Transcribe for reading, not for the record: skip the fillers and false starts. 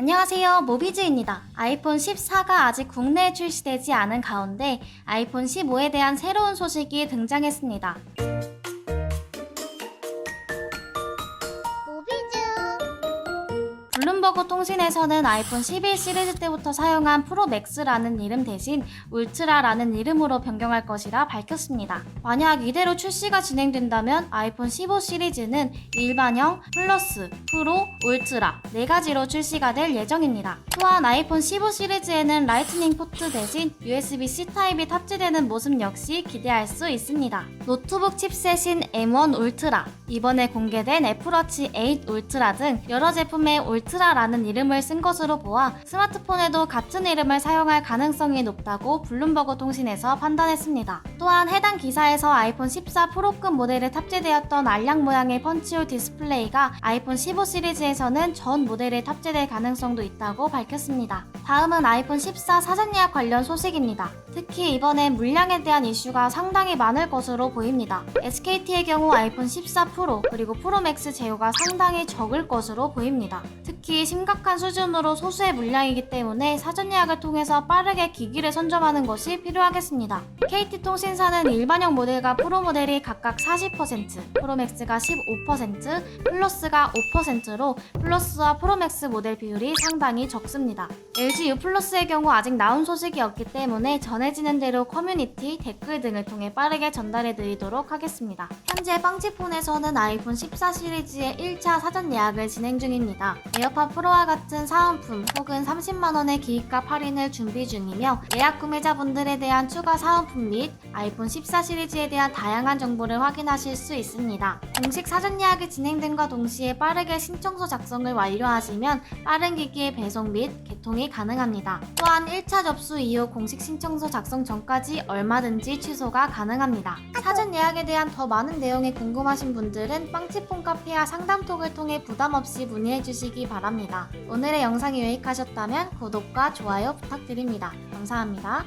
안녕하세요, 모비즈입니다. 아이폰 14가 아직 국내에 출시되지 않은 가운데 아이폰 15에 대한 새로운 소식이 등장했습니다. 블룸버그 통신에서는 아이폰 11 시리즈 때부터 사용한 프로 맥스라는 이름 대신 울트라라는 이름으로 변경할 것이라 밝혔습니다. 만약 이대로 출시가 진행된다면 아이폰 15 시리즈는 일반형, 플러스, 프로, 울트라 4가지로 출시가 될 예정입니다. 또한 아이폰 15 시리즈에는 라이트닝 포트 대신 USB-C 타입이 탑재되는 모습 역시 기대할 수 있습니다. 노트북 칩셋인 M1 울트라, 이번에 공개된 애플워치 8 울트라 등 여러 제품의 울트라라는 이름을 쓴 것으로 보아 스마트폰에도 같은 이름을 사용할 가능성이 높다고 블룸버그 통신에서 판단했습니다. 또한 해당 기사에서 아이폰 14 프로급 모델에 탑재되었던 알약 모양의 펀치홀 디스플레이가 아이폰 15 시리즈에서는 전 모델에 탑재될 가능성도 있다고 밝혔습니다. 다음은 아이폰 14 사전 예약 관련 소식입니다. 특히 이번에 물량에 대한 이슈가 상당히 많을 것으로 보입니다. SKT의 경우 아이폰 14 프로 그리고 프로 맥스 제휴가 상당히 적을 것으로 보입니다. 특히 심각한 수준으로 소수의 물량이기 때문에 사전 예약을 통해서 빠르게 기기를 선점하는 것이 필요하겠습니다. KT통신사는 일반형 모델과 프로 모델이 각각 40%, 프로맥스가 15%, 플러스가 5%로 플러스와 프로맥스 모델 비율이 상당히 적습니다. LG U+의 경우 아직 나온 소식이 없기 때문에 전해지는 대로 커뮤니티, 댓글 등을 통해 빠르게 전달해 드리도록 하겠습니다. 현재 빵치폰에서는 아이폰 14 시리즈의 1차 사전 예약을 진행 중입니다. 에어팟 프로와 같은 사은품 혹은 30만원의 기기값 할인을 준비 중이며 예약 구매자분들에 대한 추가 사은품 및 아이폰 14 시리즈에 대한 다양한 정보를 확인하실 수 있습니다. 공식 사전 예약이 진행됨과 동시에 빠르게 신청서 작성을 완료하시면 빠른 기기의 배송 및 개통이 가능합니다. 또한 1차 접수 이후 공식 신청서 작성 전까지 얼마든지 취소가 가능합니다. 사전 예약에 대한 더 많은 내용이 궁금하신 분들은 빵치폰 카페와 상담톡을 통해 부담없이 문의해 주시기 바랍니다. 오늘의 영상이 유익하셨다면 구독과 좋아요 부탁드립니다. 감사합니다.